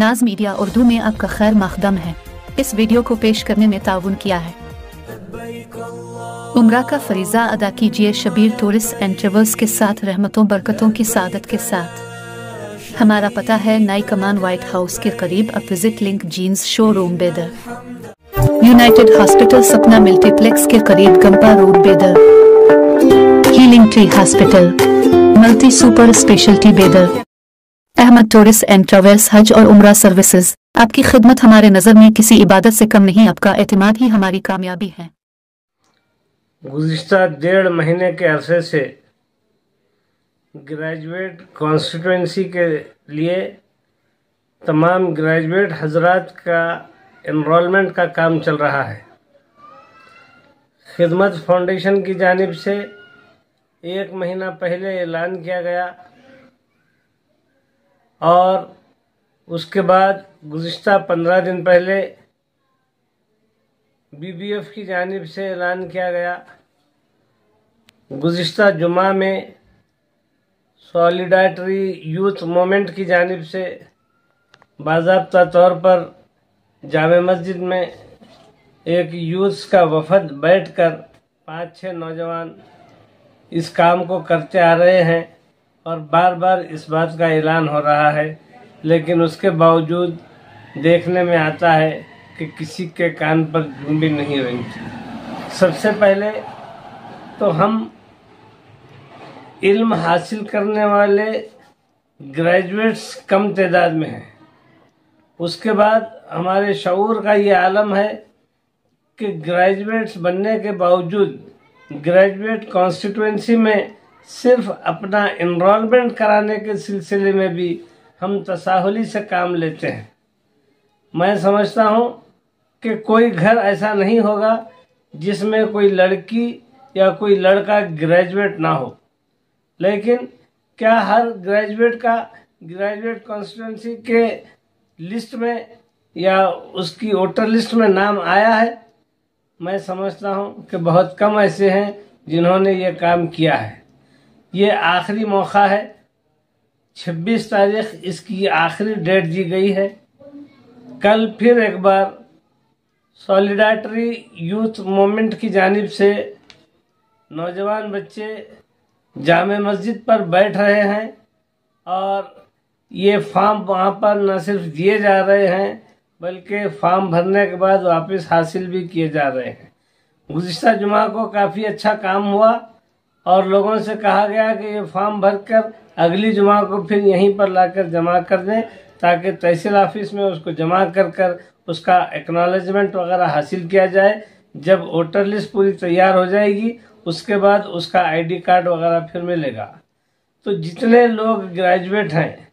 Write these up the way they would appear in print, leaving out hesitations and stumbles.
नाज मीडिया उर्दू में आपका खैर मकदम है। इस वीडियो को पेश करने में ताउन किया है। उम्रा का फरीज़ा अदा कीजिए शबीर टूरिस्ट एंड ट्रेवल्स के साथ, रहमतों बरकतों की सादत के साथ। हमारा पता है नई कमान व्हाइट हाउस के करीब। अब विजिट लिंक जीन्स शोरूम बेदर, यूनाइटेड हॉस्पिटल सपना मल्टीप्लेक्स के करीब गंपा रोड बेदर, healing tree hospital multi super speciality बेदर, अहमद टूरिस्ट एंड ट्रेवल्स हज और उम्रा सर्विसेज। आपकी खिदमत हमारे नज़र में किसी इबादत से कम नहीं, आपका एतमाद ही हमारी कामयाबी है। गुज़िश्ता 1.5 महीने के अरसे से ग्रेजुएट कॉन्स्टिट्यूंसी के लिए तमाम ग्रेजुएट हजरात का एनरोलमेंट का काम चल रहा है। खिदमत फाउंडेशन की जानिब से 1 महीना पहले ऐलान किया गया और उसके बाद गुज़िश्ता 15 दिन पहले BBF की जानिब से ऐलान किया गया। गुज़िश्ता जुमा में सॉलिडारिटी यूथ मूवमेंट की जानिब से बाज़ाब्ता तौर पर जामे मस्जिद में एक यूथ का वफद बैठकर 5-6 नौजवान इस काम को करते आ रहे हैं और बार बार इस बात का ऐलान हो रहा है, लेकिन उसके बावजूद देखने में आता है कि किसी के कान पर जूं भी नहीं रेंगती। सबसे पहले तो हम इल्म हासिल करने वाले ग्रेजुएट्स कम तादाद में हैं। उसके बाद हमारे शऊर का ये आलम है कि ग्रेजुएट्स बनने के बावजूद ग्रेजुएट कॉन्स्टिट्यूंसी में सिर्फ अपना एनरोलमेंट कराने के सिलसिले में भी हम तसाहुली से काम लेते हैं। मैं समझता हूँ कि कोई घर ऐसा नहीं होगा जिसमें कोई लड़की या कोई लड़का ग्रेजुएट ना हो, लेकिन क्या हर ग्रेजुएट का ग्रेजुएट कॉन्स्टिट्यूंसी के लिस्ट में या उसकी वोटर लिस्ट में नाम आया है? मैं समझता हूँ कि बहुत कम ऐसे हैं जिन्होंने ये काम किया है। ये आखिरी मौका है, 26 तारीख इसकी आखिरी डेट दी गई है। कल फिर एक बार सॉलिडारिटी यूथ मूवमेंट की जानिब से नौजवान बच्चे जामे मस्जिद पर बैठ रहे हैं और ये फॉर्म वहाँ पर न सिर्फ दिए जा रहे हैं बल्कि फॉर्म भरने के बाद वापस हासिल भी किए जा रहे हैं। गुज़िश्ता जुमा को काफ़ी अच्छा काम हुआ और लोगों से कहा गया कि ये फॉर्म भरकर अगली जुमा को फिर यहीं पर लाकर जमा कर दें ताकि तहसील ऑफिस में उसको जमा कर उसका एक्नॉलेजमेंट वगैरह हासिल किया जाए। जब वोटर लिस्ट पूरी तैयार हो जाएगी उसके बाद उसका ID कार्ड वगैरह फिर मिलेगा। तो जितने लोग ग्रेजुएट हैं,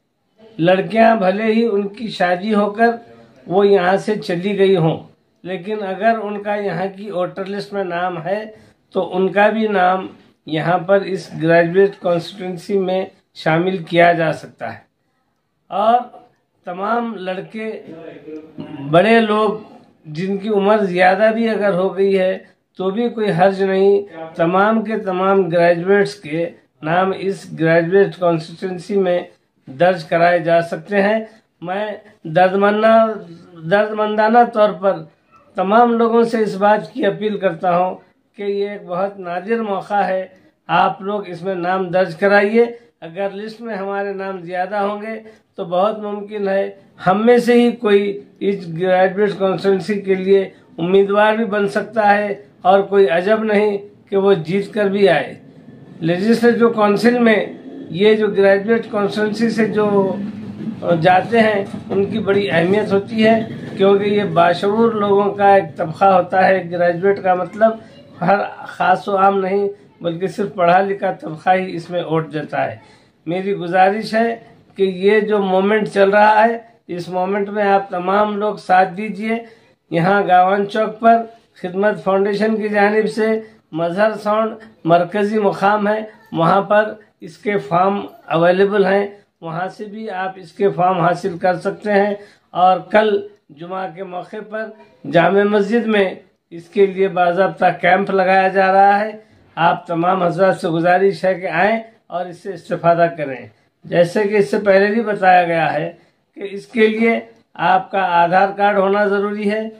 लड़कियां भले ही उनकी शादी होकर वो यहाँ से चली गई हों, लेकिन अगर उनका यहाँ की वोटर लिस्ट में नाम है तो उनका भी नाम यहाँ पर इस ग्रेजुएट कॉन्स्टिट्यूंसी में शामिल किया जा सकता है। और तमाम लड़के बड़े लोग जिनकी उम्र ज़्यादा भी अगर हो गई है तो भी कोई हर्ज नहीं, तमाम के तमाम ग्रेजुएट्स के नाम इस ग्रेजुएट कॉन्स्टिट्यूंसी में दर्ज कराए जा सकते हैं। मैं दर्दमंदाना तौर पर तमाम लोगों से इस बात की अपील करता हूँ कि ये एक बहुत नादिर मौका है, आप लोग इसमें नाम दर्ज कराइए। अगर लिस्ट में हमारे नाम ज़्यादा होंगे तो बहुत मुमकिन है हम में से ही कोई इस ग्रेजुएट कॉन्स्टिट्यूंसी के लिए उम्मीदवार भी बन सकता है और कोई अजब नहीं कि वो जीत कर भी आए। लेजिस्लेटिव काउंसिल में ये जो ग्रेजुएट कॉन्स्टिट्यूंसी से जो जाते हैं उनकी बड़ी अहमियत होती है, क्योंकि ये बाशऊर लोगों का एक तबका होता है। ग्रेजुएट का मतलब हर ख़ास व आम नहीं बल्कि सिर्फ पढ़ा लिखा तबका ही इसमें वोट देता है। मेरी गुजारिश है कि ये जो मोमेंट चल रहा है इस मोमेंट में आप तमाम लोग साथ दीजिए। यहाँ गावन चौक पर खिदमत फाउंडेशन की जानिब से मजहर साउंड मरकज़ी मुकाम है, वहाँ पर इसके फॉर्म अवेलेबल हैं, वहाँ से भी आप इसके फॉर्म हासिल कर सकते हैं। और कल जुमा के मौके पर जामे मस्जिद में इसके लिए बाज़ाब्ता कैंप लगाया जा रहा है। आप तमाम हज़रात से गुजारिश है कि आएँ और इससे इस्तेफ़ादा करें। जैसे कि इससे पहले भी बताया गया है कि इसके लिए आपका आधार कार्ड होना ज़रूरी है,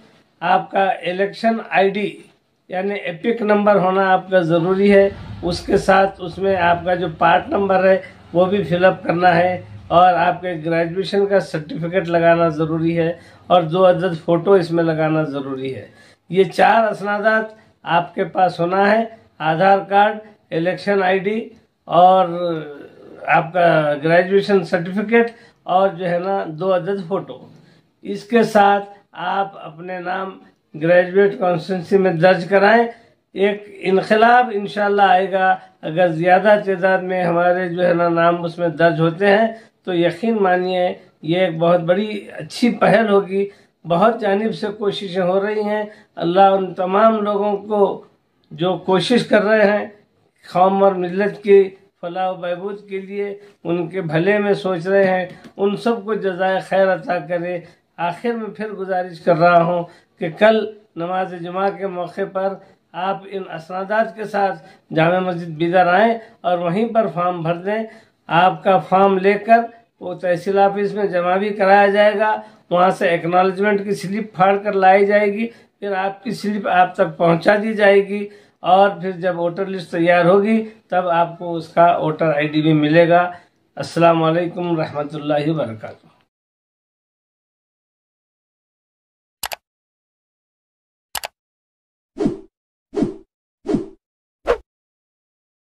आपका इलेक्शन आईडी यानी एपिक नंबर होना आपका ज़रूरी है, उसके साथ उसमें आपका जो पार्ट नंबर है वो भी फिलअप करना है, और आपके ग्रेजुएशन का सर्टिफिकेट लगाना ज़रूरी है, और 2 अदद फ़ोटो इसमें लगाना ज़रूरी है। ये 4 असनादात आपके पास होना है, आधार कार्ड, इलेक्शन आईडी और आपका ग्रेजुएशन सर्टिफिकेट, और जो है ना 2 अदद फ़ोटो। इसके साथ आप अपने नाम ग्रेजुएट कॉन्स्टिट्यूंसी में दर्ज कराएं। एक इनकलाब इंशाल्लाह आएगा अगर ज़्यादा तादाद में हमारे जो है ना नाम उसमें दर्ज होते हैं, तो यकीन मानिए ये एक बहुत बड़ी अच्छी पहल होगी। बहुत जानिब से कोशिशें हो रही हैं। अल्लाह उन तमाम लोगों को जो कोशिश कर रहे हैं कौम और मिल्लत की फलाह बहबूद के लिए, उनके भले में सोच रहे हैं, उन सब को जज़ाए खैर अता करे। आखिर में फिर गुजारिश कर रहा हूँ कि कल नमाज जुमा के मौके पर आप इन असनादात के साथ जामा मस्जिद बिदर आएँ और वहीं पर फॉर्म भर दें। आपका फॉर्म लेकर वो तहसील ऑफिस में जमा भी कराया जाएगा, वहाँ से एक्नॉलेजमेंट की स्लिप फाड़ कर लाई जाएगी, फिर आपकी स्लिप आप तक पहुँचा दी जाएगी, और फिर जब वोटर लिस्ट तैयार होगी तब आपको उसका वोटर आईडी भी मिलेगा। अस्सलाम वालेकुम रहमतुल्लाहि व बरकातुहू।